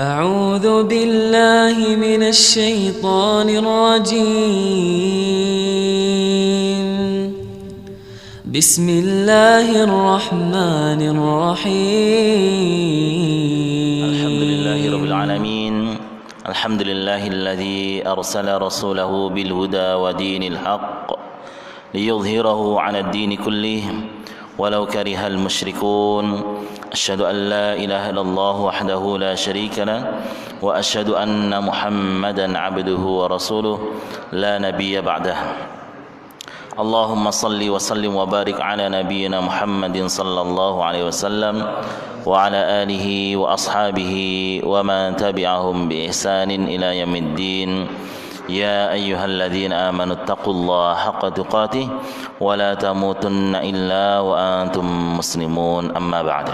أعوذ بالله من الشيطان الرجيم. بسم الله الرحمن الرحيم. الحمد لله رب العالمين. الحمد لله الذي أرسل رسوله بالهدى ودين الحق ليظهره على الدين كله ولو كره المشركون. أشهد أن لا إله إلا الله وحده لا شريك له وأشهد أن محمدا عبده ورسوله لا نبي بعده. اللهم صل وسلم وبارك على نبينا محمد صلى الله عليه وسلم وعلى آله وأصحابه ومن تبعهم بإحسان إلى يوم الدين. يا أيها الذين آمنوا اتقوا الله حق تقاته ولا تموتن إلا وأنتم مسلمون. أما بعد.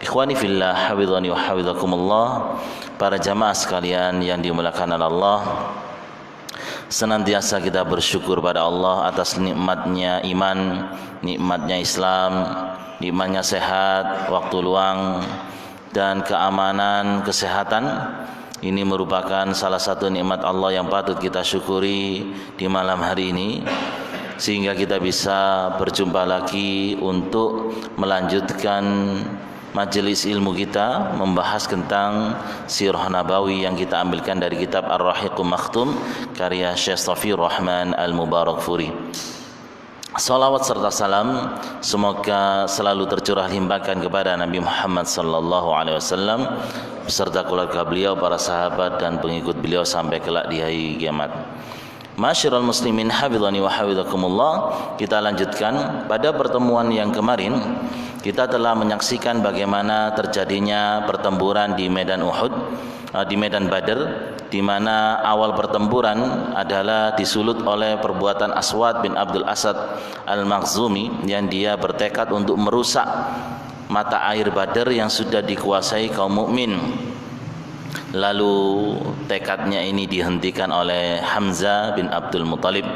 Ikhwani fillah, hafizani wa hafizakumullah. Para jamaah sekalian yang dimuliakan oleh Allah, senantiasa kita bersyukur pada Allah atas nikmatnya iman, nikmatnya Islam, nikmatnya sehat, waktu luang, dan keamanan, kesehatan. Ini merupakan salah satu nikmat Allah yang patut kita syukuri di malam hari ini, sehingga kita bisa berjumpa lagi untuk melanjutkan majelis ilmu kita, membahas tentang sirah nabawi yang kita ambilkan dari kitab Ar-Rahiqul Makhtum karya Syekh Shafiyur Rahman Al-Mubarakfuri. Salawat serta salam semoga selalu tercurah limpahkan kepada Nabi Muhammad sallallahu alaihi wasallam beserta keluarga beliau, para sahabat dan pengikut beliau sampai kelak di hari kiamat. Masyiral muslimin, hafizani wa hafizakumullah. Kita lanjutkan. Pada pertemuan yang kemarin kita telah menyaksikan bagaimana terjadinya pertempuran di medan Uhud, di medan Badar, di mana awal pertempuran adalah disulut oleh perbuatan Aswad bin Abdul Asad Al-Makhzumi yang dia bertekad untuk merusak mata air Badar yang sudah dikuasai kaum mukmin. Lalu tekadnya ini dihentikan oleh Hamzah bin Abdul Muttalib.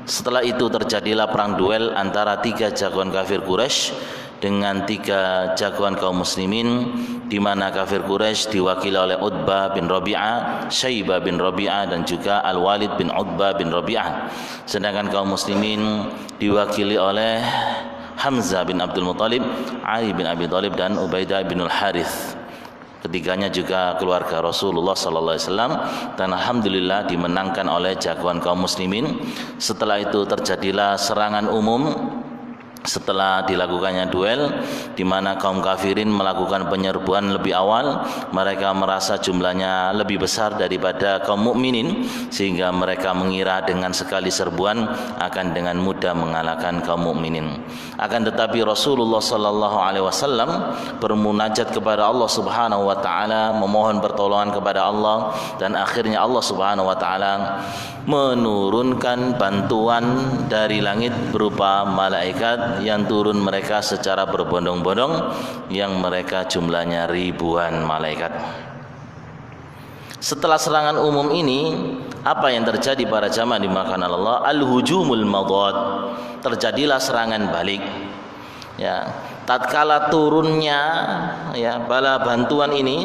Setelah itu terjadilah perang duel antara 3 jagoan kafir Quraisy dengan 3 jagoan kaum muslimin, di mana kafir Quraisy diwakili oleh Utbah bin Rabi'ah, Syaibah bin Rabi'ah dan juga Al-Walid bin Utbah bin Rabi'ah. Sedangkan kaum muslimin diwakili oleh Hamzah bin Abdul Muttalib, Ali bin Abi Thalib dan Ubaidah bin Al-Harith. Ketiganya juga keluarga Rasulullah sallallahu alaihi wasallam, dan alhamdulillah dimenangkan oleh jagoan kaum muslimin. Setelah itu terjadilah serangan umum setelah dilakukannya duel, di mana kaum kafirin melakukan penyerbuan lebih awal. Mereka merasa jumlahnya lebih besar daripada kaum mukminin, sehingga mereka mengira dengan sekali serbuan akan dengan mudah mengalahkan kaum mukminin. Akan tetapi Rasulullah sallallahu alaihi wasallam bermunajat kepada Allah Subhanahu wa taala, memohon pertolongan kepada Allah, dan akhirnya Allah Subhanahu wa taala menurunkan bantuan dari langit berupa malaikat yang turun mereka secara berbondong-bondong, yang mereka jumlahnya ribuan malaikat. Setelah serangan umum ini, apa yang terjadi para jamaah dimakan Allah? Al-hujumul madad. Terjadilah serangan balik. Ya, tatkala turunnya bala bantuan ini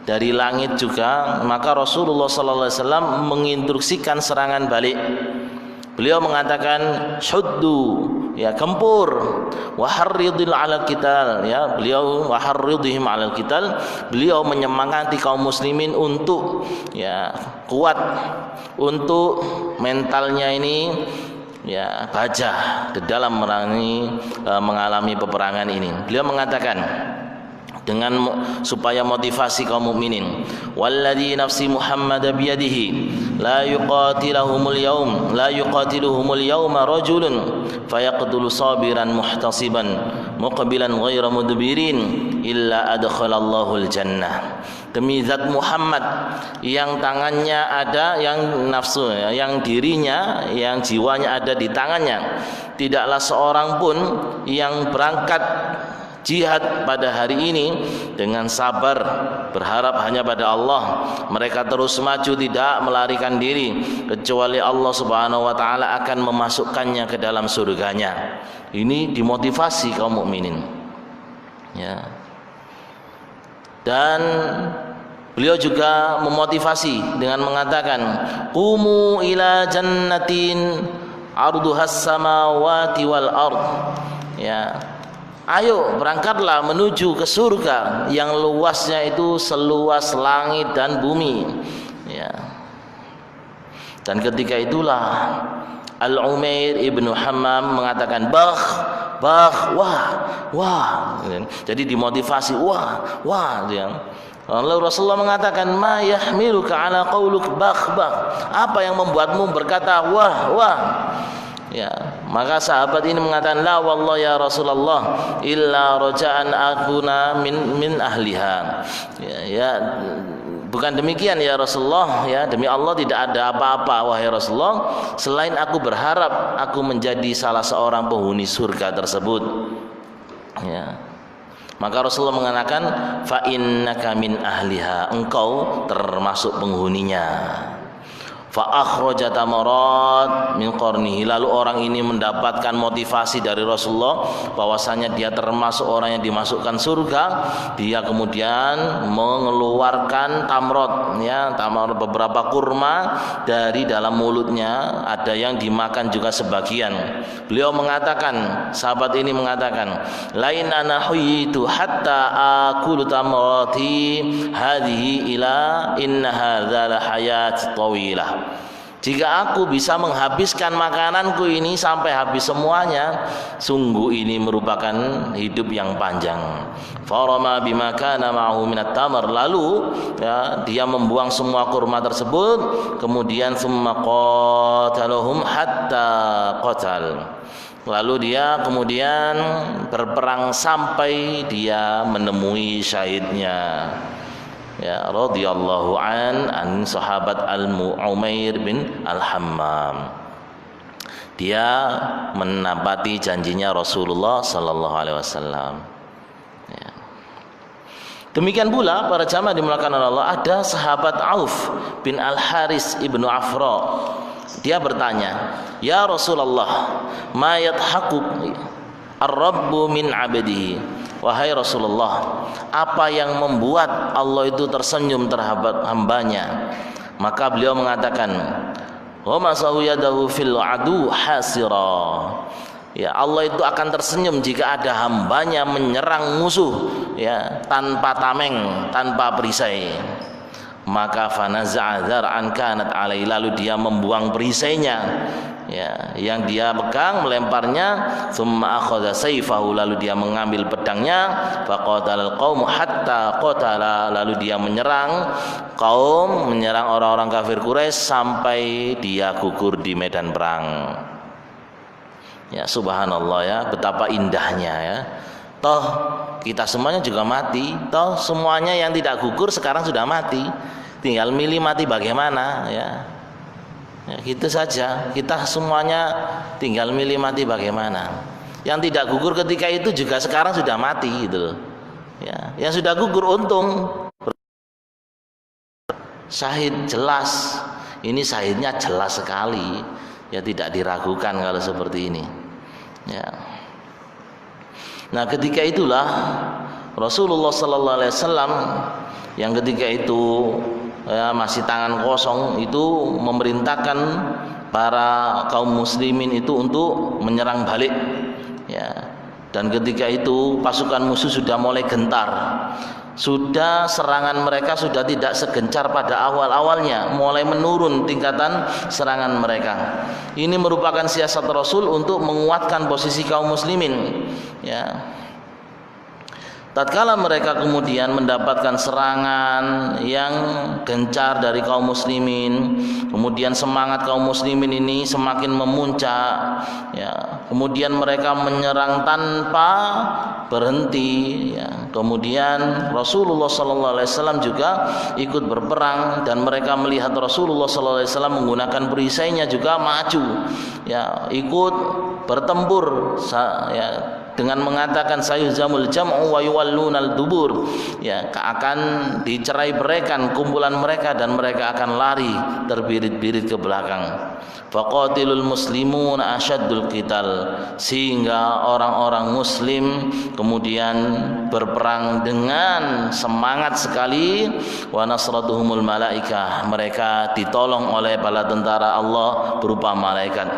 dari langit juga, maka Rasulullah sallallahu alaihi wasallam menginstruksikan serangan balik. Beliau mengatakan syuddu, kempur, wa harridil 'alal qital, beliau wa harridhim 'alal qital. Beliau menyemangati kaum muslimin untuk kuat, untuk mentalnya ini baja di dalam mengalami peperangan ini. Beliau mengatakan dengan supaya motivasi kaum mukminin, walladzi nafsi Muhammad biyadihi la yuqatiluhumul yawma rajulun fayaqtulu sabiran muhtasiban muqbilan ghayra mudbirin illa adkhalallahul jannah. Demi zat Muhammad yang tangannya ada, yang nafsu, yang dirinya, yang jiwanya ada di tangannya, tidaklah seorang pun yang berangkat jihad pada hari ini dengan sabar, berharap hanya pada Allah, mereka terus maju, tidak melarikan diri, kecuali Allah Subhanahu wa taala akan memasukkannya ke dalam surganya. Ini dimotivasi kaum mukminin. Dan Beliau juga memotivasi dengan mengatakan, "Qumu ila jannatin arduhas samawati wal ard." Ya. Ayo berangkatlah menuju ke surga yang luasnya itu seluas langit dan bumi. Ya. Dan ketika itulah Al-Umair ibnu Hammam mengatakan, wah. Jadi dimotivasi, wah. Lalu Rasulullah mengatakan, ma yahmiluka ala qauluk bakh. Apa yang membuatmu berkata wah. Ya, maka sahabat ini mengatakan, la wallah ya Rasulullah illa raja'an akuna min ahliha. Ya, bukan demikian ya Rasulullah, ya, demi Allah tidak ada apa-apa wahai Rasulullah selain aku berharap aku menjadi salah seorang penghuni surga tersebut. Ya. Maka Rasulullah mengatakan, fa innaka min ahliha, engkau termasuk penghuninya. Fa akhraja tamarat min qarnihi, lalu orang ini mendapatkan motivasi dari Rasulullah bahwasanya dia termasuk orang yang dimasukkan surga. Dia kemudian mengeluarkan tamrot, ya, tamar beberapa kurma dari dalam mulutnya, ada yang dimakan juga sebagian. Beliau mengatakan, sahabat ini mengatakan, lain ana huyitu hatta akulu tamrati hadhihi ila inna hadzal hayat tawilah. Jika aku bisa menghabiskan makananku ini sampai habis semuanya, sungguh ini merupakan hidup yang panjang. Farama bima kana ma'ahu minat tamar, lalu ya, dia membuang semua kurma tersebut, kemudian summa qatalahum hatta qatal. Lalu dia kemudian berperang sampai dia menemui syahidnya. Ya, radhiyallahu an sahabat Al-Umair bin Al-Hammam. Dia menepati janjinya Rasulullah sallallahu alaihi wasallam. Ya. Demikian pula para jamaah dimulakan oleh Allah, ada sahabat Auf bin Al-Haris ibnu Afra. Dia bertanya, "Ya Rasulullah, ma yadhaku ar-rabbu min 'abdihi?" Wahai Rasulullah, apa yang membuat Allah itu tersenyum terhadap hambanya? Maka beliau mengatakan, wa masahu yadahu fil adu hasira. Ya, Allah itu akan tersenyum jika ada hambanya menyerang musuh, ya, tanpa tameng, tanpa perisai. Maka fanaza'a dzar'an kanat alai, lalu dia membuang perisainya, ya, yang dia pegang, melemparnya. Tsumma akhadha sayfahu, lalu dia mengambil pedangnya. Faqatalal qaum hatta qatala, lalu dia menyerang kaum, menyerang orang-orang kafir Quraisy sampai dia gugur di medan perang. Ya, subhanallah, ya, betapa indahnya, ya. Toh kita semuanya juga mati, toh semuanya yang tidak gugur sekarang sudah mati, tinggal milih mati bagaimana, ya. Ya, gitu saja, kita semuanya tinggal milih mati bagaimana. Yang tidak gugur ketika itu juga sekarang sudah mati, gitu. Ya, yang sudah gugur untung syahid jelas, ini syahidnya jelas sekali, ya, tidak diragukan kalau seperti ini, ya. Nah, ketika itulah Rasulullah sallallahu alaihi wasallam yang ketika itu, ya, masih tangan kosong itu memerintahkan para kaum muslimin itu untuk menyerang balik, ya. Dan ketika itu pasukan musuh sudah mulai gentar. Sudah serangan mereka sudah tidak segencar pada awal-awalnya, mulai menurun tingkatan serangan mereka. Ini merupakan siasat Rasul untuk menguatkan posisi kaum muslimin, ya. Tatkala mereka kemudian mendapatkan serangan yang gencar dari kaum muslimin, kemudian semangat kaum muslimin ini semakin memuncak, ya. Kemudian mereka menyerang tanpa berhenti, ya. Kemudian Rasulullah sallallahu alaihi wasallam juga ikut berperang, dan mereka melihat Rasulullah sallallahu alaihi wasallam menggunakan perisainya juga maju, ya, ikut bertempur, ya, dengan mengatakan sayuzamul jam'u wa yuwallunal dubur, ya, akan dicerai-beraikan kumpulan mereka dan mereka akan lari terbirit-birit ke belakang. Faqatilul muslimun asyaddul qital, sehingga orang-orang muslim kemudian berperang dengan semangat sekali. Wa nasratuhumul malaikah, mereka ditolong oleh bala tentara Allah berupa malaikat.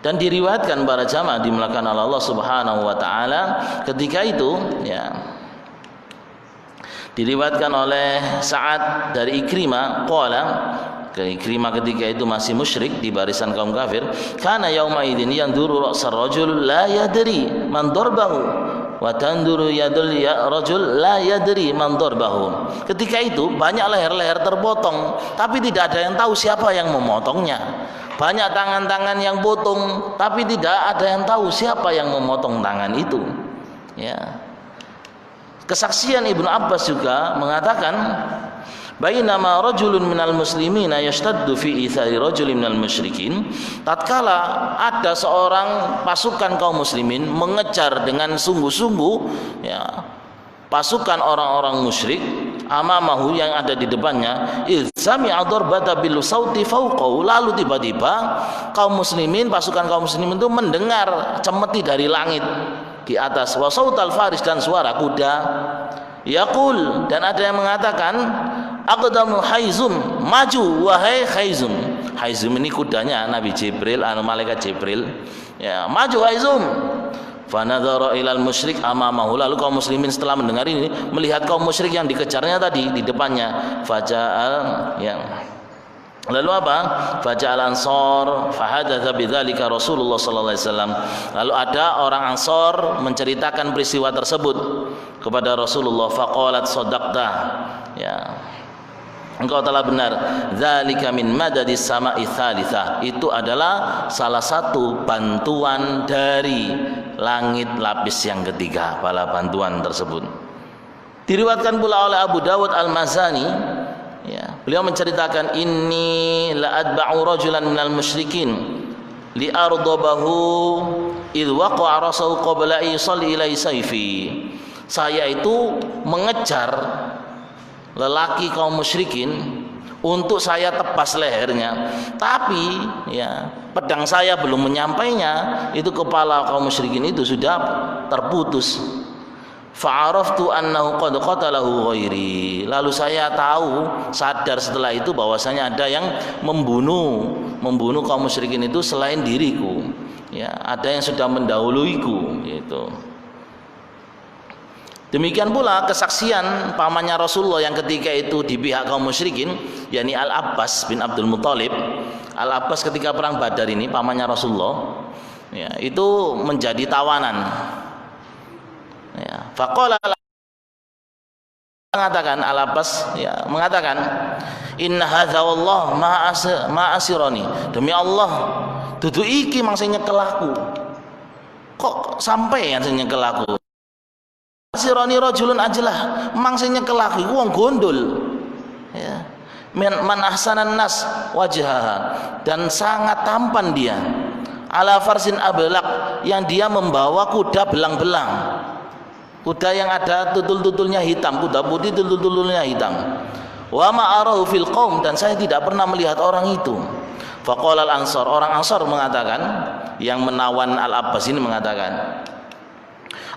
Dan diriwayatkan para jamaah dimulakan oleh Allah Subhanahu wa taala, ketika itu, ya, diriwayatkan oleh Sa'ad dari Ikrimah qala, Ikrimah ketika itu masih musyrik di barisan kaum kafir, kana yauma idzin yanzuru ra'sar rajul la yadri man darbahu wa tanduru yadul rajul la yadri man darbahu. Ketika itu banyak leher-leher terpotong, tapi tidak ada yang tahu siapa yang memotongnya. Banyak tangan-tangan yang potong, tapi tidak ada yang tahu siapa yang memotong tangan itu. Ya. Kesaksian Ibnu Abbas juga mengatakan, bainama rajulun minal muslimina yashtaddu fi ithari rajulin minal musyrikin, tatkala ada seorang pasukan kaum muslimin mengejar dengan sungguh-sungguh, ya, pasukan orang-orang musyrik, amamahu yang ada di depannya, sami'a darbata bil sauti fawqahu, lalu tiba-tiba kaum muslimin, pasukan kaum muslimin itu mendengar cemeti dari langit di atas, wa sautal faris, dan suara kuda, yaqul, dan ada yang mengatakan, aqdamu haizum, maju wahai haizum. Haizum ini kudanya Nabi Jibril, malaikat Jibril, ya, maju haizum. Fanadhara ilal musyrik amamahu, lalu kaum muslimin setelah mendengar ini melihat kaum musyrik yang dikejarnya tadi di depannya. Faja'al, ya, lalu apa? Faja'al ansor fahadatsa bidzalika Rasulullah sallallahu alaihi wasallam. Lalu ada orang Ansor menceritakan peristiwa tersebut kepada Rasulullah. Faqalat sadaqta, ya, engkau telah benar. Dzalika min madadis sama'i tsalitsah, itu adalah salah satu bantuan dari langit lapis yang ketiga, bala bantuan tersebut. Diriwayatkan pula oleh Abu Dawud Al-Mazani, ya, beliau menceritakan, inni la adba'u rajulan minal musyrikin li ardabahu idh waqa'a rasul qabla yusalli ilai sayfi. Saya itu mengejar lelaki kaum musyrikin untuk saya tebas lehernya, tapi, ya, pedang saya belum menyampainya, itu kepala kaum musyrikin itu sudah terputus. Fa'araftu annahu qad qatalahu ghairi, lalu saya tahu, sadar setelah itu bahwasanya ada yang membunuh kaum musyrikin itu selain diriku, ya, ada yang sudah mendahuluiku, gitu. Demikian pula kesaksian pamannya Rasulullah yang ketika itu di pihak kaum musyrikin, yakni Al-Abbas bin Abdul Muthalib. Al-Abbas ketika perang Badar ini, pamannya Rasulullah, ya, itu menjadi tawanan. Ya, faqala, mengatakan Al-Abbas, ya, mengatakan, inna hadza wallah ma asirani, demi Allah dudu iki mangsa nyekel aku. Kok sampai yang nyekel aku? Asirani rajulun ajlah, mangsa nyekel aku wong gondol, ya, man ahsanan nas wajhaha, dan sangat tampan dia, ala farsin ablaq, yang dia membawa kuda belang-belang, kuda yang ada tutul-tutulnya hitam, kuda putih tutul-tutulnya hitam. Wa ma arahu fil qaum, dan saya tidak pernah melihat orang itu. Faqala al-ansar, orang Ansar mengatakan, yang menawan Al-Abbas ini mengatakan,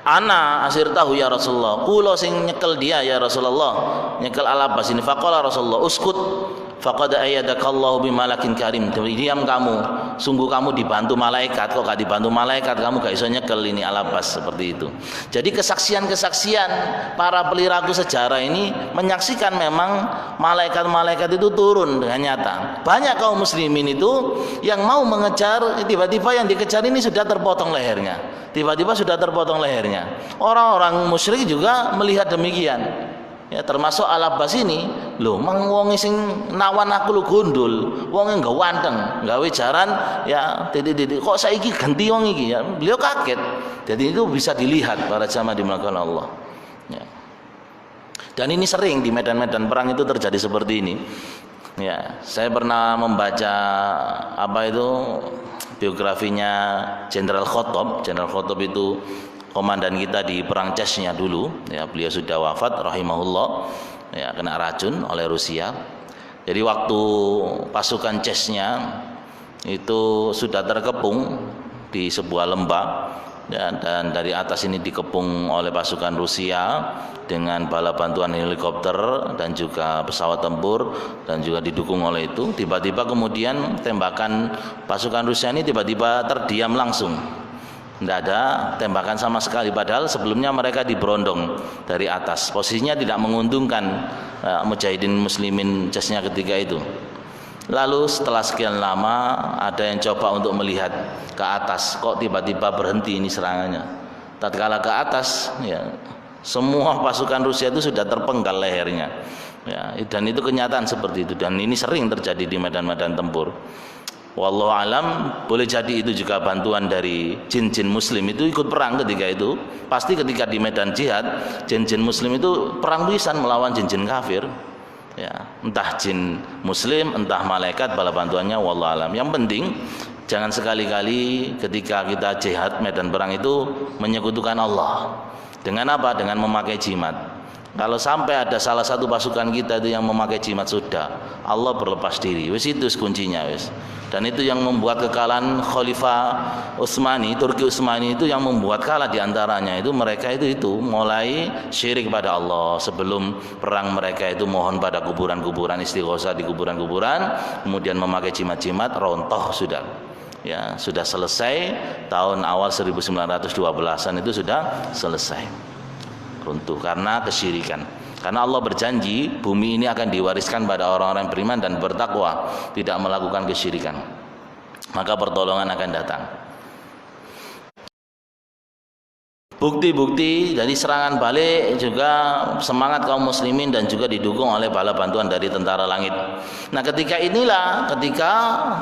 ana asir tahu ya Rasulullah, kulo sing nyekel dia ya Rasulullah, nyekel Al-Abbas ini. Faqala Rasulullah, uskut faqad ayyadakallahu bimalakin karim, diam kamu, sungguh kamu dibantu malaikat. Kok gak dibantu malaikat, kamu gak iso nyekel ini Al-Abbas, seperti itu. Jadi kesaksian-kesaksian para peliraku sejarah ini menyaksikan memang malaikat-malaikat itu turun dengan nyata. Banyak kaum muslimin itu yang mau mengejar, tiba-tiba yang dikejar ini sudah terpotong lehernya, tiba-tiba sudah terpotong lehernya. Orang-orang musyrik juga melihat demikian, ya, termasuk Al-Abbas ini, lho, mang wong sing nawan aku lu gondol, wong enggak wanteng, gawe jaran, ya, titik-titik, kok saiki ganti wong iki, ya, beliau kaget. Jadi itu bisa dilihat para jamaah dimulakan Allah, ya. Dan ini sering di medan-medan perang itu terjadi seperti ini, ya. Saya pernah membaca apa itu biografinya Jenderal Khattab. Jenderal Khattab itu komandan kita di perang Chechnya dulu, ya, beliau sudah wafat rahimahullah, ya, kena racun oleh Rusia. Jadi waktu pasukan Chechnya itu sudah terkepung di sebuah lembah, ya, dan dari atas ini dikepung oleh pasukan Rusia dengan bala bantuan helikopter dan juga pesawat tempur dan juga didukung oleh itu. Tiba-tiba kemudian tembakan pasukan Rusia ini tiba-tiba terdiam langsung. Tidak ada tembakan sama sekali, padahal sebelumnya mereka diberondong dari atas. Posisinya tidak menguntungkan mujahidin muslimin Chechnya ketika itu. Lalu setelah sekian lama ada yang coba untuk melihat ke atas, kok tiba-tiba berhenti ini serangannya. Tatkala ke atas, ya, semua pasukan Rusia itu sudah terpenggal lehernya, ya, dan itu kenyataan seperti itu, dan ini sering terjadi di medan-medan tempur. Wallahu alam, boleh jadi itu juga bantuan dari jin-jin muslim itu ikut perang ketika itu. Pasti ketika di medan jihad, jin-jin muslim itu perang pisan melawan jin-jin kafir, ya, entah jin muslim entah malaikat bala bantuannya, wallahu alam. Yang penting jangan sekali-kali ketika kita jihad medan perang itu menyekutukan Allah. Dengan apa? Dengan memakai jimat. Kalau sampai ada salah satu pasukan kita itu yang memakai jimat, sudah Allah berlepas diri. Wis itu kuncinya, wis. Dan itu yang membuat kekalahan Khalifah Utsmani, Turki Utsmani itu yang membuat kalah diantaranya itu mereka itu mulai syirik pada Allah. Sebelum perang mereka itu mohon pada kuburan-kuburan, istighosah di kuburan-kuburan, kemudian memakai jimat-jimat, rontoh sudah. Ya, sudah selesai tahun awal 1912-an itu sudah selesai. Runtuh karena kesyirikan. Karena Allah berjanji bumi ini akan diwariskan pada orang-orang yang beriman dan bertakwa, tidak melakukan kesyirikan. Maka pertolongan akan datang. Bukti-bukti dari serangan balik juga semangat kaum muslimin dan juga didukung oleh bala bantuan dari tentara langit. Nah, ketika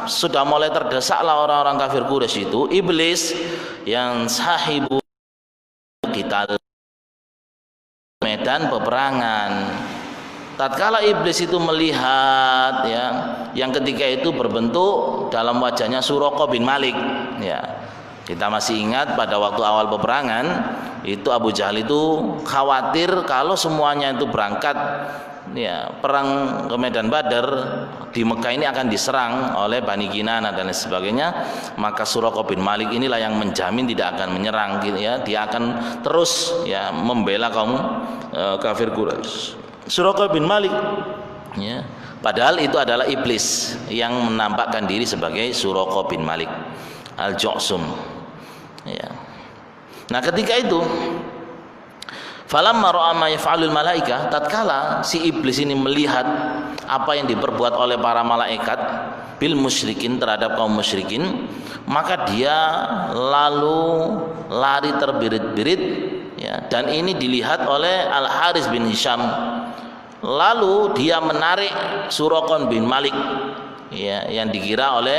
sudah mulai terdesaklah orang-orang kafir Quraisy itu, iblis yang sahibu kita medan peperangan. Tatkala iblis itu melihat, ya, yang ketika itu berbentuk dalam wajahnya Suraqah bin Malik, ya. Kita masih ingat pada waktu awal peperangan itu Abu Jahal itu khawatir kalau semuanya itu berangkat, ya, perang ke medan Badar, di Mekah ini akan diserang oleh Bani Kinanah dan lain sebagainya. Maka Suraqah bin Malik inilah yang menjamin tidak akan menyerang, gitu, ya. Dia akan terus, ya, membela kaum kafir Quraisy. Suraqah bin Malik, ya, padahal itu adalah iblis yang menampakkan diri sebagai Suraqah bin Malik Al-Ju'sum, ya. Nah, ketika itu falamma ra'a ma yaf'alul malaika, tatkala si iblis ini melihat apa yang diperbuat oleh para malaikat bil musyrikin, terhadap kaum musyrikin, maka dia lalu lari terbirit-birit, ya, dan ini dilihat oleh Al-Haris bin Hisham. Lalu dia menarik Suraqah bin Malik, ya, yang dikira oleh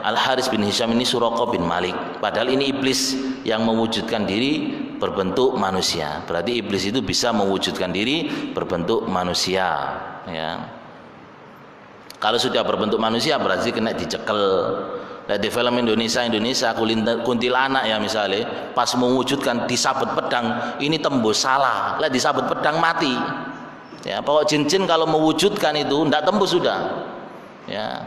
Al-Haris bin Hisham ini Suraqah bin Malik, padahal ini iblis yang mewujudkan diri berbentuk manusia. Berarti iblis itu bisa mewujudkan diri berbentuk manusia, ya. Kalau sudah berbentuk manusia berarti kena dicekel. Nah, di film Indonesia kuntilanak, ya, misalnya pas mewujudkan disabet pedang, ini tembus salah, lah disabet pedang mati, ya. Pokok jin-jin kalau mewujudkan itu ndak tembus sudah, ya.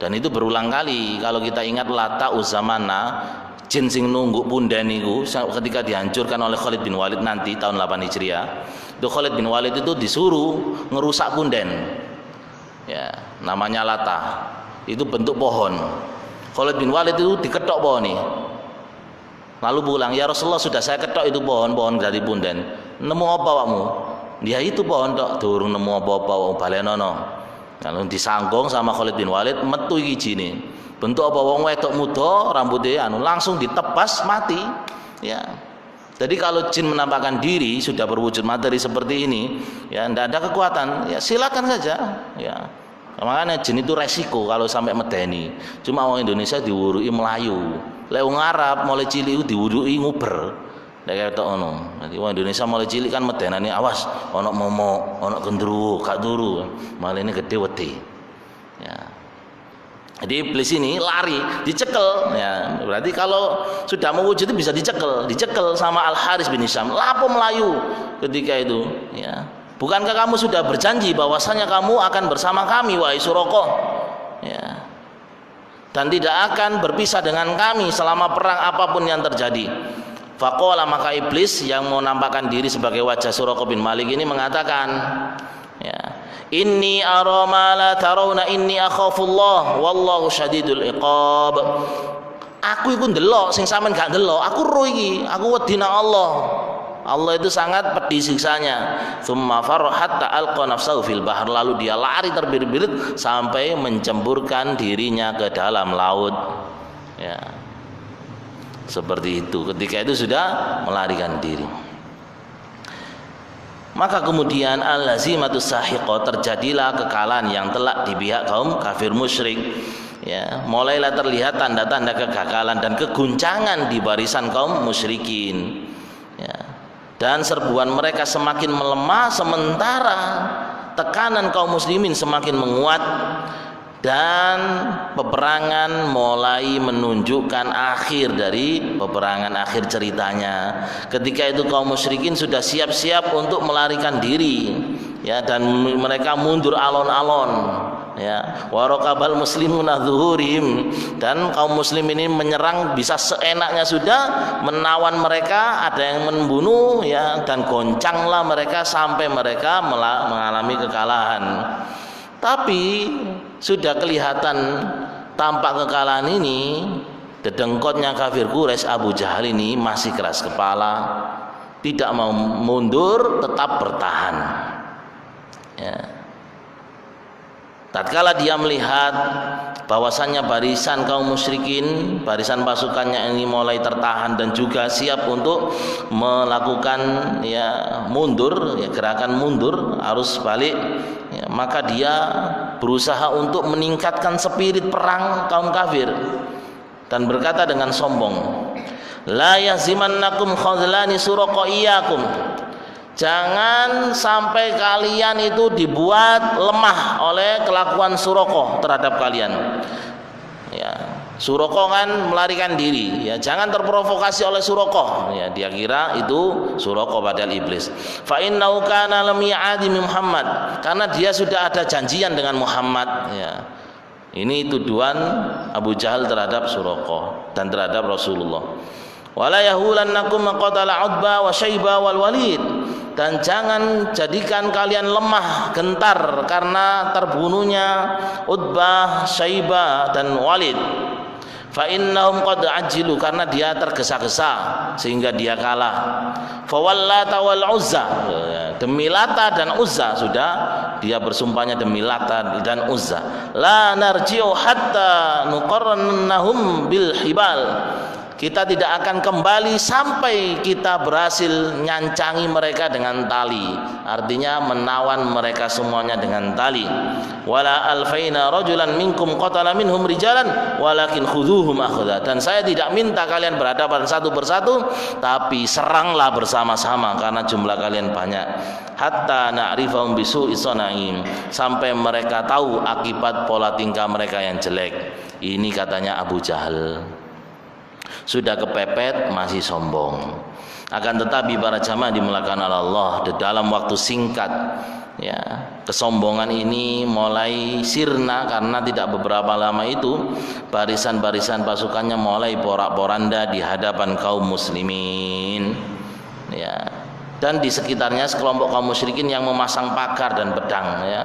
Dan itu berulang kali. Kalau kita ingat Lata Uzamana, jin sing nunggu punden niku ketika dihancurkan oleh Khalid bin Walid nanti tahun 8 Hijriah, itu Khalid bin Walid itu disuruh ngerusak punden, ya, namanya Lata. Itu bentuk pohon. Khalid bin Walid itu diketok pohon ini, lalu pulang, ya Rasulullah, sudah saya ketok itu pohon dari punden, nemu apa wakmu? Dia itu pohon tok, durung nemu apa-apa wong balenono. Lalu disanggung sama Khalid bin Walid, metu iki jine. Bentuk apa, wong wedok muda rambutnya langsung ditebas mati, ya. Jadi kalau jin menampakkan diri sudah berwujud materi seperti ini, ya, tidak ada kekuatan, ya, silakan saja, ya. Makanya jin itu resiko kalau sampai medeni. Cuma orang Indonesia diwurui Melayu, lek wong Arab mulai cilik diwurui nguber. Nek kaya tok ngono. Dadi wong Indonesia mulai cilik kan medenane, awas ana momok, ana gendruwo, gak turu. Malah ini gede wedi. Ya. Jadi iblis ini lari, dicekel ya. Berarti kalau sudah mewujud itu bisa dicekel sama Al-Haris bin Hisham. Lapo melayu ketika itu ya. Bukankah kamu sudah berjanji bahwasanya kamu akan bersama kami wahai Suraqah ya. Dan tidak akan berpisah dengan kami selama perang apapun yang terjadi. Faqala, maka iblis yang mau nampakkan diri sebagai wajah Suraqah bin Malik ini mengatakan ya, inni ara ma la tarawna inni akhafullah wallahu syadidul iqab. Aku iku ndelok sing sampean gak ndelok, aku ro iki, aku wedina Allah. Allah itu sangat pedih siksanya. Tsumma farha hatta alqa nafsahu fil bahr, lalu dia lari terbirit-birit sampai mencemburkan dirinya ke dalam laut. Ya. Seperti itu. Ketika itu sudah melarikan diri. Maka kemudian al-lazimatus sahiqah, terjadilah kekalahan yang telak di pihak kaum kafir musyrik ya. Mulailah terlihat tanda-tanda kegagalan dan keguncangan di barisan kaum musyrikin ya. Dan serbuan mereka semakin melemah sementara tekanan kaum muslimin semakin menguat. Dan peperangan mulai menunjukkan akhir dari peperangan akhir ceritanya. Ketika itu kaum musyrikin sudah siap-siap untuk melarikan diri ya, dan mereka mundur alon-alon ya. Waraqabal muslimuna zuhurim, dan kaum muslim ini menyerang bisa seenaknya sudah, menawan mereka, ada yang membunuh ya, dan goncanglah mereka sampai mereka mengalami kekalahan. Tapi sudah kelihatan tampak kekalahan ini, dedengkotnya kafir Quraisy Abu Jahal ini masih keras kepala, tidak mau mundur, tetap bertahan ya. Tatkala dia melihat bahwasannya barisan kaum musyrikin, barisan pasukannya ini mulai tertahan dan juga siap untuk melakukan ya mundur ya, gerakan mundur, arus balik ya, maka dia berusaha untuk meningkatkan spirit perang kaum kafir dan berkata dengan sombong, la yazimannakum khadlani Suraqah iyyakum, jangan sampai kalian itu dibuat lemah oleh kelakuan Suraqah terhadap kalian ya. Suraqah kan melarikan diri ya, jangan terprovokasi oleh Suraqah ya. Dia kira itu Suraqah padahal iblis. Fa innahu kana lam ya'adi Muhammad, karena dia sudah ada janjian dengan Muhammad ya. Ini tuduhan Abu Jahal terhadap Suraqah dan terhadap Rasulullah. Wala yahulannakum qatala Utbah wa Syaibah wal Walid, dan jangan jadikan kalian lemah gentar karena terbunuhnya Utbah, Syaibah dan Walid. Fa innahum qad ajilu, karena dia tergesa-gesa sehingga dia kalah. Fa wallata wal Uzza, demi Lata dan Uzza, sudah dia bersumpahnya demi Lata dan Uzza. La narji'u hatta nuqarrannahum bil hibal, kita tidak akan kembali sampai kita berhasil nyancangi mereka dengan tali, artinya menawan mereka semuanya dengan tali. Wala alfaina rajulan minkum qatala minhum rijalan walakin khudhuhum akhadha, dan saya tidak minta kalian berhadapan satu persatu, tapi seranglah bersama-sama karena jumlah kalian banyak. Hatta na'rifahum bisu'i sanaim, sampai mereka tahu akibat pola tingkah mereka yang jelek. Ini katanya Abu Jahal. Sudah kepepet masih sombong. Akan tetapi para jamaah dimulakan oleh Allah, di dalam waktu singkat ya, kesombongan ini mulai sirna, karena tidak beberapa lama itu barisan-barisan pasukannya mulai porak-poranda di hadapan kaum muslimin ya. Dan di sekitarnya sekelompok kaum musyrikin yang memasang pagar dan pedang ya.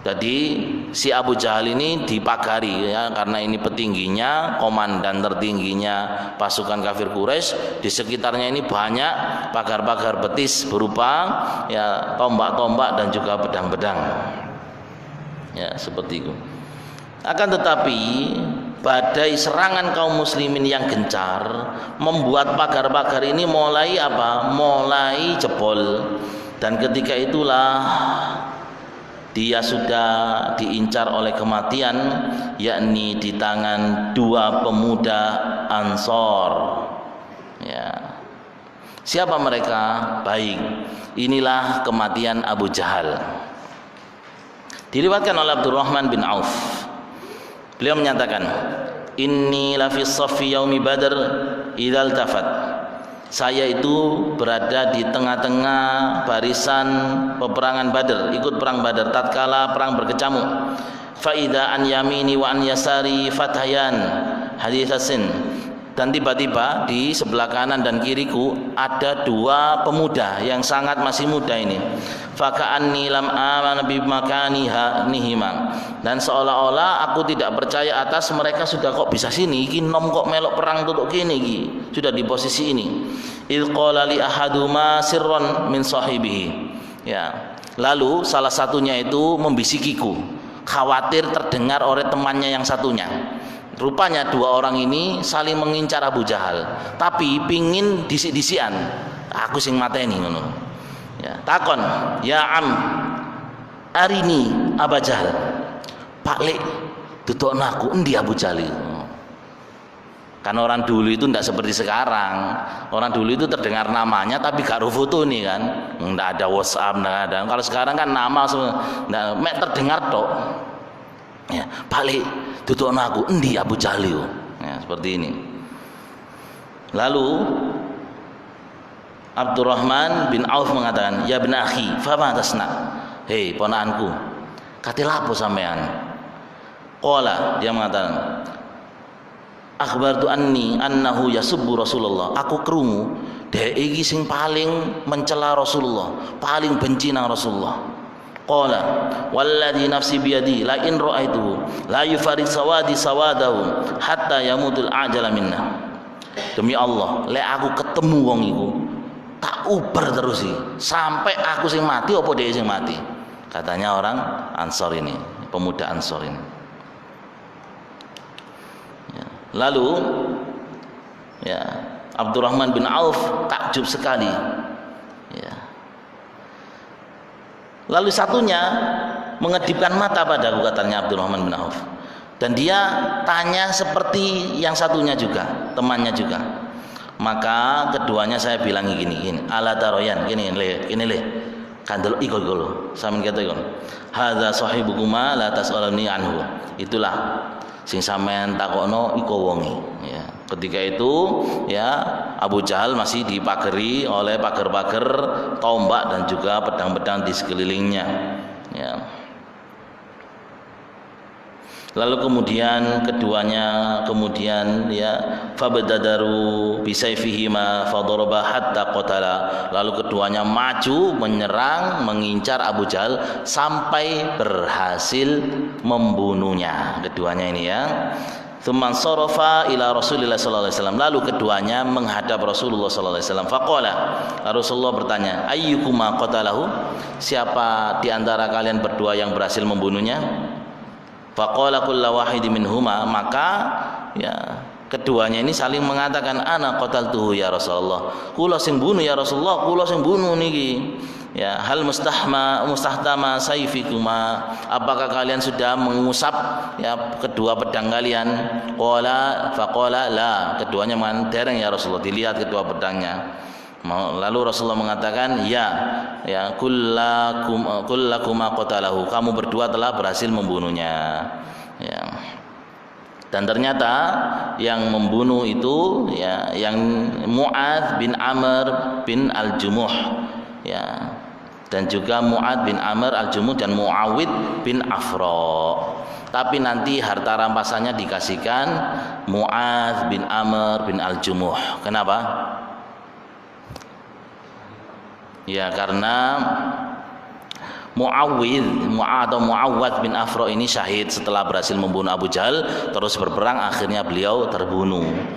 Jadi si Abu Jahal ini dipagari ya, karena ini petingginya, komandan tertingginya pasukan kafir Quraisy. Di sekitarnya ini banyak pagar-pagar betis berupa ya tombak-tombak dan juga pedang-pedang. Ya, seperti itu. Akan tetapi badai serangan kaum muslimin yang gencar membuat pagar-pagar ini mulai apa? Mulai jebol. Dan ketika itulah dia sudah diincar oleh kematian, yakni di tangan dua pemuda Ansor ya. Siapa mereka? Baik, inilah kematian Abu Jahal. Diriwayatkan oleh Abdurrahman bin Auf Beliau menyatakan, inni lafi saffi yaumi badr idzal tafat. Saya itu berada di tengah-tengah barisan peperangan Badar, ikut perang Badar tatkala perang berkecamuk. Fa idza an yamini wa an yasari fathayan hadithasin. Dan tiba-tiba di sebelah kanan dan kiriku ada dua pemuda yang sangat masih muda ini. Faka'anni lam amana bi makaniha nihima. Dan seolah-olah aku tidak percaya atas mereka sudah kok bisa sini, iki nom kok melok perang tutuk kene iki. Sudah di posisi ini. Idz qala li ahaduma sirran min sahibihi. Ya. Lalu salah satunya itu membisikiku, khawatir terdengar oleh temannya yang satunya. Rupanya dua orang ini saling mengincar Abu Jahal, tapi pingin disik-disikan. Aku sing mateni ngono. Ya, takon, ya am, arini Abu Jahal. Pak Lek, tutokno aku endi Abu Jahal. Kan orang dulu itu tidak seperti sekarang. Orang dulu itu terdengar namanya tapi gak ada foto nih kan. Enggak ada WhatsApp, enggak ada. Kalau sekarang kan nama semua mek terdengar tok. Ya, Pak Lek, tutokno aku endi Abu Jahal. Ya, seperti ini. Lalu Abdurrahman bin Auf mengatakan, ya bin akhi, fama tasna. Hei ponakanku, kate lapo sampean? Qala, dia mengatakan, akhbartu anni annahu yasubbu Rasulullah. Aku krungu dhek iki sing paling mencela Rasulullah, paling benci nang Rasulullah. Qala walladzi nafsi biyadi la in ra'aituhu la yufarid sawadi sawadahu hatta yamutul ajala minna. Demi Allah, lek aku ketemu wong iku tak uber terus sampai aku sing mati apa dhek sing mati. Katanya orang Ansor ini, pemuda Ansor ini. Ya. Lalu ya, Abdurrahman bin Auf takjub sekali. Ya. Lalu satunya mengedipkan mata padaku, katanya Abdurrahman bin Auf. Dan dia tanya seperti yang satunya juga, temannya juga. Maka keduanya saya bilang gini, ala taroyan, gini le, kandel iko lo, samin kata iko. Hadza sahibukuma la tas'aluni anhu. Itulah sing sampean takokno iko wongi. Ya. Ketika itu ya Abu Jahal masih dipagari oleh pagar-pagar tombak dan juga pedang-pedang di sekelilingnya. Ya. Lalu keduanya ya fabadadaru bisayfihima fadaraba hatta qatala. Lalu keduanya maju menyerang mengincar Abu Jahal sampai berhasil membunuhnya. Keduanya ini ya. Tsumman sarafa ila Rasulillah sallallahu alaihi wasallam. Lalu keduanya menghadap Rasulullah sallallahu alaihi wasallam. Faqala, Rasulullah bertanya, ayyukuma qatalahu? Siapa di antara kalian berdua yang berhasil membunuhnya? Faqala kullu wahidin minhuma. Maka ya keduanya ini saling mengatakan, ana qataltuhu ya Rasulullah. Kula sing bunuh ya Rasulullah, kula sing bunuh niki. Ya, hal mustahtama sayfikuma. Apakah kalian sudah mengusap ya kedua pedang kalian? Faqala la. Keduanya dereng ya Rasulullah, dilihat kedua pedangnya. Lalu Rasulullah mengatakan, ya kullakuma qatalahu. Kamu berdua telah berhasil membunuhnya. Ya. Dan ternyata yang membunuh itu ya yang Mu'adz bin Amr bin Al-Jumuh. Ya. Dan juga Mu'adz bin Amr Al-Jumuh dan Muawid bin Afra. Tapi nanti harta rampasannya dikasihkan Mu'adz bin Amr bin Al-Jumuh. Kenapa? Ya karena Muawad bin Afra ini syahid setelah berhasil membunuh Abu Jahal, terus berperang, akhirnya beliau terbunuh.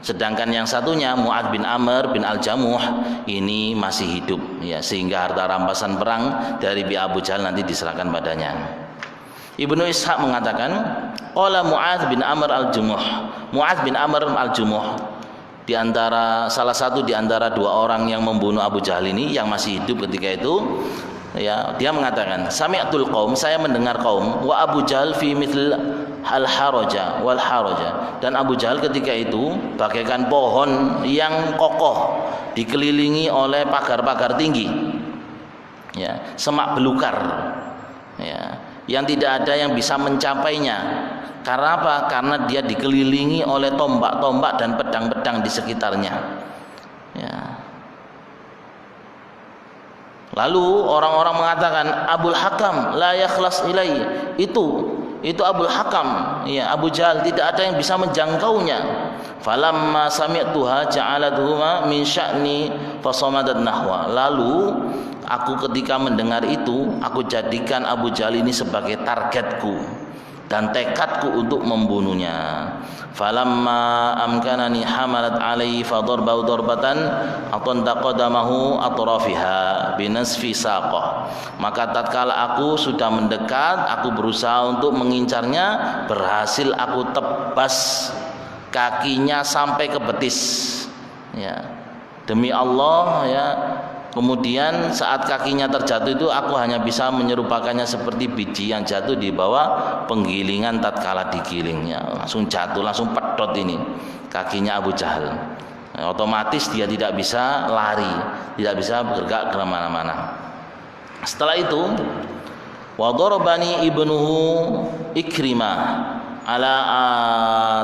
Sedangkan yang satunya Mu'adz bin Amr bin Al-Jamuh ini masih hidup ya, sehingga harta rampasan perang dari Abu Jahal nanti diserahkan padanya. Ibnu Ishaq mengatakan, qala Mu'adz bin Amr Al-Jamuh. Mu'adz bin Amr Al-Jamuh salah satu di antara dua orang yang membunuh Abu Jahal ini yang masih hidup ketika itu, ya, dia mengatakan, sami'tul qaum, saya mendengar kaum, wa Abu Jahal fi mithl al-haraja wal haraja. Dan Abu Jahal ketika itu bagaikan pohon yang kokoh dikelilingi oleh pagar-pagar tinggi. Ya, semak belukar. Ya, yang tidak ada yang bisa mencapainya. Karena apa? Karena dia dikelilingi oleh tombak-tombak dan pedang-pedang di sekitarnya. Ya. Lalu orang-orang mengatakan Abul Hakam la yakhlas ilai. Itu Abul Hakam, ya, Abu Jahal, tidak ada yang bisa menjangkaunya. Falamma sami'tuha ja'aladhuma min sya'ni fasamadat nahwa. Lalu aku ketika mendengar itu, aku jadikan Abu Jahal ini sebagai targetku dan tekadku untuk membunuhnya. Falamma amkanani hamalat alaihi fadarbau darbatan atanda qadamahu atrafiha binasfi saqah. Maka tatkala aku sudah mendekat, aku berusaha untuk mengincarnya, berhasil aku tebas kakinya sampai ke betis. Ya. Demi Allah, ya. Kemudian saat kakinya terjatuh itu aku hanya bisa menyerupakannya seperti biji yang jatuh di bawah penggilingan tatkala digilingnya. Langsung jatuh, langsung pedot ini kakinya Abu Jahal. Otomatis dia tidak bisa lari, tidak bisa bergerak ke mana-mana. Setelah itu, wa darabani ibnuhu Ikrimah ala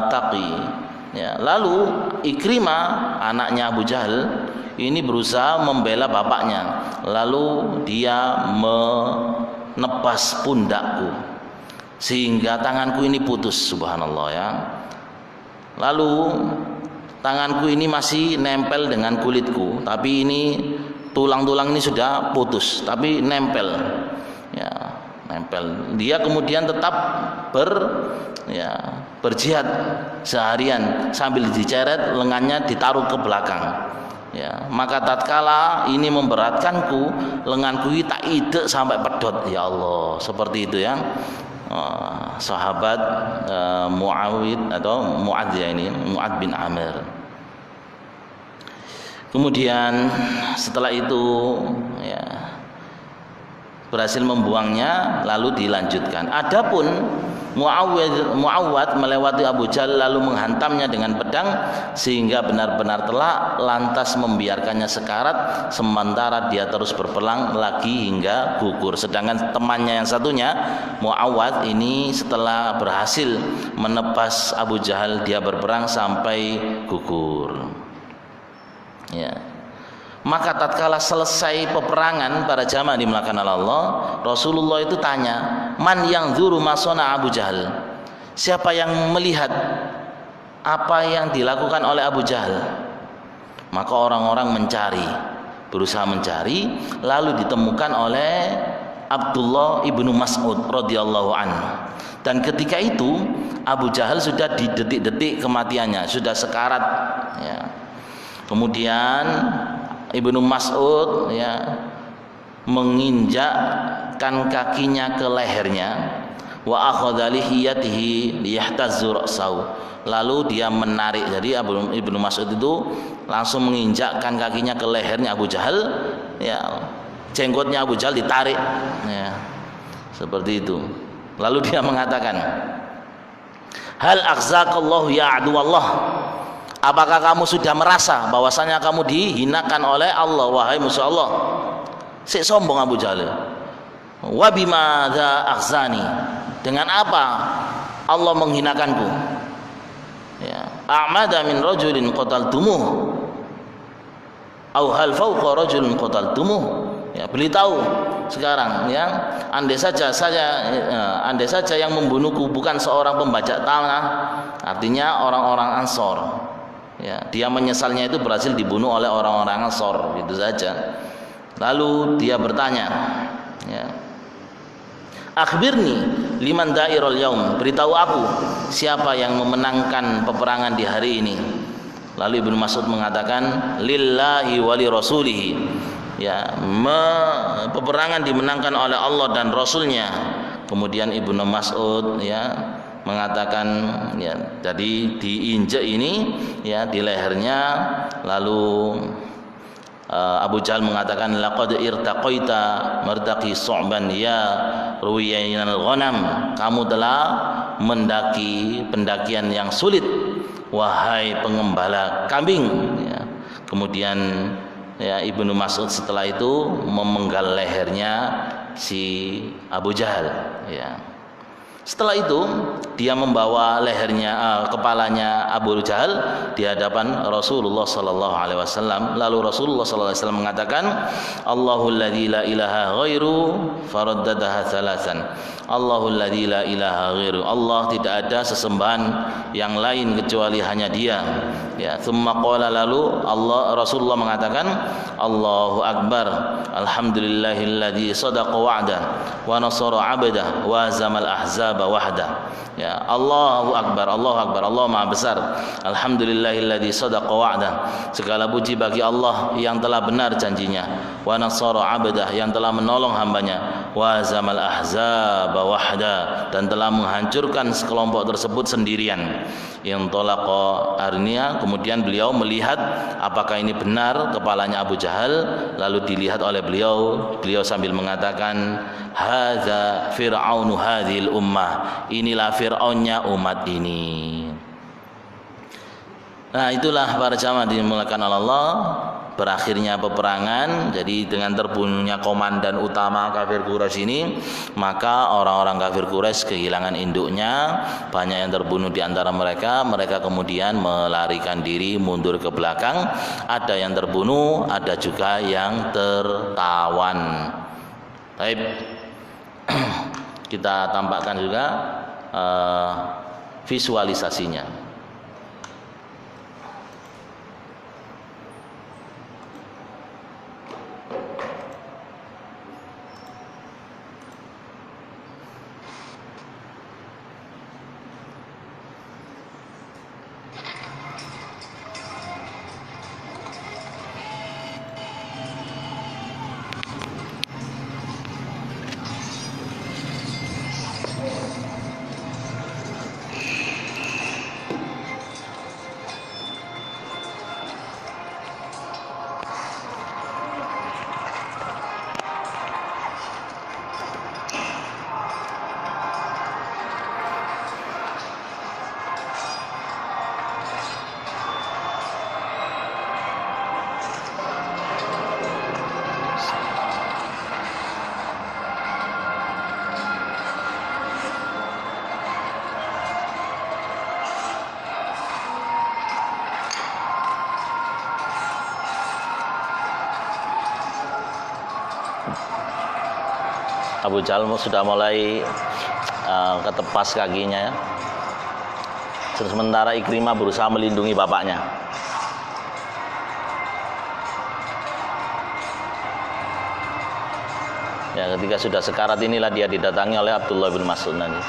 ataqi. Ya, lalu Ikrimah, anaknya Abu Jahal, ini berusaha membela bapaknya, lalu dia menebas pundakku sehingga tanganku ini putus, subhanallah, ya. Lalu tanganku ini masih nempel dengan kulitku, tapi ini tulang-tulang ini sudah putus, tapi nempel, ya, nempel. Dia kemudian tetap berjihad seharian sambil diceret, lengannya ditaruh ke belakang. Ya, maka tatkala ini memberatkanku, lenganku ini tak ide sampai pedot, ya Allah, seperti itu, ya. Sahabat Muawid atau Mu'ad, ya, ini Mu'ad bin Amir. Kemudian setelah itu, ya, berhasil membuangnya, lalu dilanjutkan. Adapun Muawad melewati Abu Jahal lalu menghantamnya dengan pedang sehingga benar-benar telak, lantas membiarkannya sekarat sementara dia terus berperang lagi hingga gugur. Sedangkan temannya yang satunya, Muawad, ini setelah berhasil menebas Abu Jahal, dia berperang sampai gugur. Ya. Maka tatkala selesai peperangan para jamaah dimulakan oleh Allah, Rasulullah itu tanya, man yang zuru masona Abu Jahal, siapa yang melihat apa yang dilakukan oleh Abu Jahal? Maka orang-orang berusaha mencari, lalu ditemukan oleh Abdullah ibnu Mas'ud radhiyallahu anhu. Dan ketika itu Abu Jahal sudah di detik-detik kematiannya, sudah sekarat, ya. Kemudian Ibnu Mas'ud, ya, menginjakkan kakinya ke lehernya, wa akhadha lihiyatihi liyahtazzu ra'sahu. Lalu dia menarik. Jadi Ibnu Mas'ud itu langsung menginjakkan kakinya ke lehernya Abu Jahal, ya. Jenggotnya Abu Jahal ditarik, ya. Seperti itu. Lalu dia mengatakan, hal akhzakallahu ya aduwallah. Apakah kamu sudah merasa bahwasanya kamu dihinakan oleh Allah, wahai musuh Allah? Si sombong Abu Jahal. Wa bimadza akhzani, dengan apa Allah menghinakanku? Ya, a'mada min rajulin qataltumuh aw hal fawqa rajulin qataltumuh. Ya, beritahu sekarang, ya, andai saja yang membunuhku bukan seorang pembajak tanah, artinya orang-orang Ansor. Ya, dia menyesalnya itu berhasil dibunuh oleh orang-orang Ansor, itu saja. Lalu dia bertanya, ya, akhbirni liman da'irul yaum, beritahu aku siapa yang memenangkan peperangan di hari ini. Lalu Ibnu Mas'ud mengatakan, lillahi wali rasulihi, ya, peperangan dimenangkan oleh Allah dan Rasulnya. Kemudian Ibnu Mas'ud, ya, mengatakan, ya, jadi diinjek ini, ya, di lehernya. Lalu Abu Jahal mengatakan, laqad irtaqaita mardaqi su'ban ya ruwiyanal ghanam, kamu telah mendaki pendakian yang sulit, wahai pengembala kambing, ya. Kemudian, ya, Ibnu Mas'ud setelah itu memenggal lehernya si Abu Jahal, ya. Setelah itu dia membawa lehernya, kepalanya Abu Jahal di hadapan Rasulullah sallallahu alaihi wasallam. Lalu Rasulullah sallallahu alaihi wasallam mengatakan, Allahul ladzi la ilaha ghairu, faraddadaha thalathan. Allahul ladzi la ilaha ghairu, Allah tidak ada sesembahan yang lain kecuali hanya Dia. Ya, tsumma qala, lalu Rasulullah mengatakan, Allahu akbar, alhamdulillahilladzi sadaqa wa'dah wa nasara 'abdah wa hazamal ahzaba wahda. Ya, Allahu akbar, Allahu akbar, Allah Maha besar. Alhamdulillahilladzi sadaqa wa'dah, segala puji bagi Allah yang telah benar janjinya, wa nasara 'abdah, yang telah menolong hambanya, wa hazamal ahzaba wahda, dan telah menghancurkan sekelompok tersebut sendirian. Yang tolaqa arnia, kemudian beliau melihat apakah ini benar kepalanya Abu Jahal, lalu dilihat oleh beliau sambil mengatakan, hadza fir'aunu hadhil ummah, inilah Fir'aunnya umat ini. Nah, itulah para jamaah dimuliakan oleh Allah, berakhirnya peperangan. Jadi dengan terbunuhnya komandan utama kafir Quraisy ini, maka orang-orang kafir Quraisy kehilangan induknya, banyak yang terbunuh di antara mereka. Mereka kemudian melarikan diri mundur ke belakang. Ada yang terbunuh, ada juga yang tertawan. Baik. Kita tampakkan juga visualisasinya. Abu Jahal sudah mulai ketepas kakinya, ya. Sementara Ikrimah berusaha melindungi bapaknya. Ya, ketika sudah sekarat inilah dia didatangi oleh Abdullah bin Mas'ud nanti.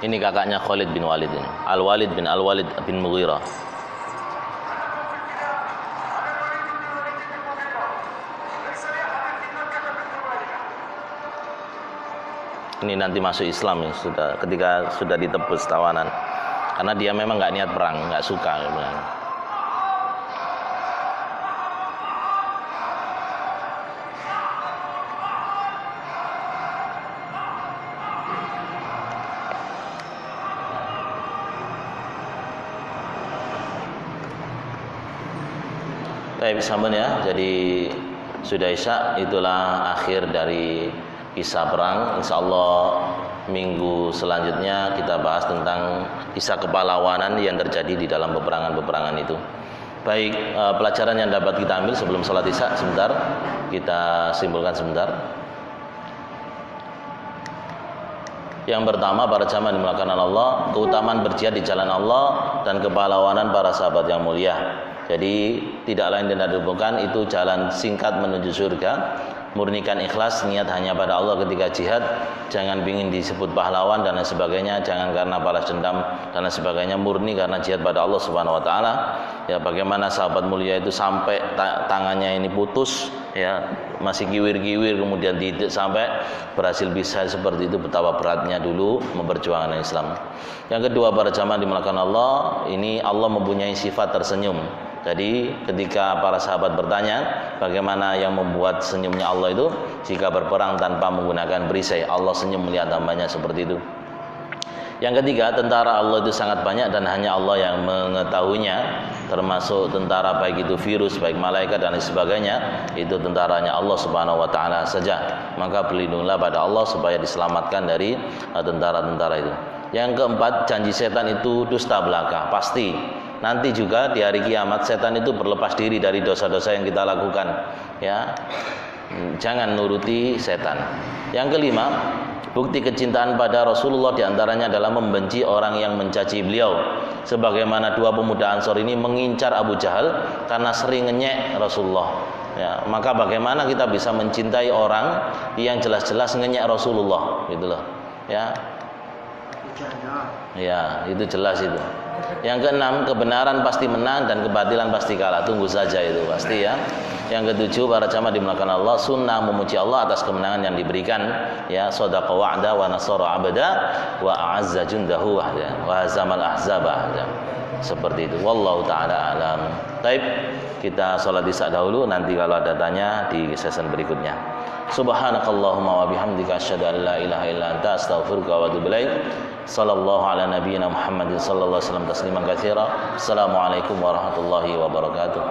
Ini kakaknya Khalid bin Walid ini. Al-Walid bin Mughirah. Ini nanti masuk Islam ya, ketika sudah ditebus tawanan. Karena dia memang nggak niat perang, nggak suka. Baik, sahabat ya. Jadi sudah Isya, itulah akhir dari kisah perang. Insyaallah minggu selanjutnya kita bahas tentang kisah kepahlawanan yang terjadi di dalam peperangan-peperangan itu. Baik, pelajaran yang dapat kita ambil sebelum salat Isya sebentar kita simpulkan sebentar. Yang pertama, para jamaah dimulakan Allah, keutamaan berjihad di jalan Allah dan kepahlawanan para sahabat yang mulia. Jadi tidak lain dan tidak bukan, itu jalan singkat menuju surga. Murnikan ikhlas, niat hanya pada Allah ketika jihad. Jangan ingin disebut pahlawan dan lain sebagainya. Jangan karena balas dendam dan lain sebagainya. Murni karena jihad pada Allah Subhanahu Wa Taala. Ya, bagaimana sahabat mulia itu sampai tangannya ini putus, ya masih giwir-giwir, kemudian tidak sampai berhasil bisa seperti itu. Betapa beratnya dulu memperjuangkan Islam. Yang kedua, para jamaah dimulakan Allah, ini Allah mempunyai sifat tersenyum. Jadi ketika para sahabat bertanya bagaimana yang membuat senyumnya Allah itu, jika berperang tanpa menggunakan perisai, Allah senyum melihat hambanya seperti itu. Yang ketiga, tentara Allah itu sangat banyak dan hanya Allah yang mengetahuinya, termasuk tentara baik itu virus, baik malaikat dan lain sebagainya, itu tentaranya Allah Subhanahu Wa Taala saja. Maka berlindunglah pada Allah supaya diselamatkan dari tentara-tentara itu. Yang keempat, janji setan itu dusta belaka, pasti. Nanti juga di hari kiamat setan itu berlepas diri dari dosa-dosa yang kita lakukan. Ya, jangan nuruti setan. Yang kelima, bukti kecintaan pada Rasulullah diantaranya adalah membenci orang yang mencaci beliau. Sebagaimana dua pemuda Ansor ini mengincar Abu Jahal karena sering ngenyek Rasulullah. Ya, maka bagaimana kita bisa mencintai orang yang jelas-jelas ngenyek Rasulullah, gitu loh. Ya. Ya, itu jelas itu. Yang keenam, kebenaran pasti menang dan kebatilan pasti kalah. Tunggu saja itu pasti ya. Yang ketujuh, para jamaah dimulakan Allah, sunnah memuji Allah atas kemenangan yang diberikan. Ya, shadaqa wa'da wa nasara 'abda wa a'azza jundahu wa hazamal ahzaba. Ya. Seperti itu. Wallahu taala alam. Baik, kita salat Isya dahulu, nanti kalau ada tanya di sesi berikutnya. Subhanakallahumma wa bihamdika asyhadu an la ilaha illa anta astaghfiruka wa atubu ilaik. Sallallahu ala nabiyyina Muhammadin sallallahu alaihi wasallam tasliman katsira. Assalamualaikum warahmatullahi wabarakatuh.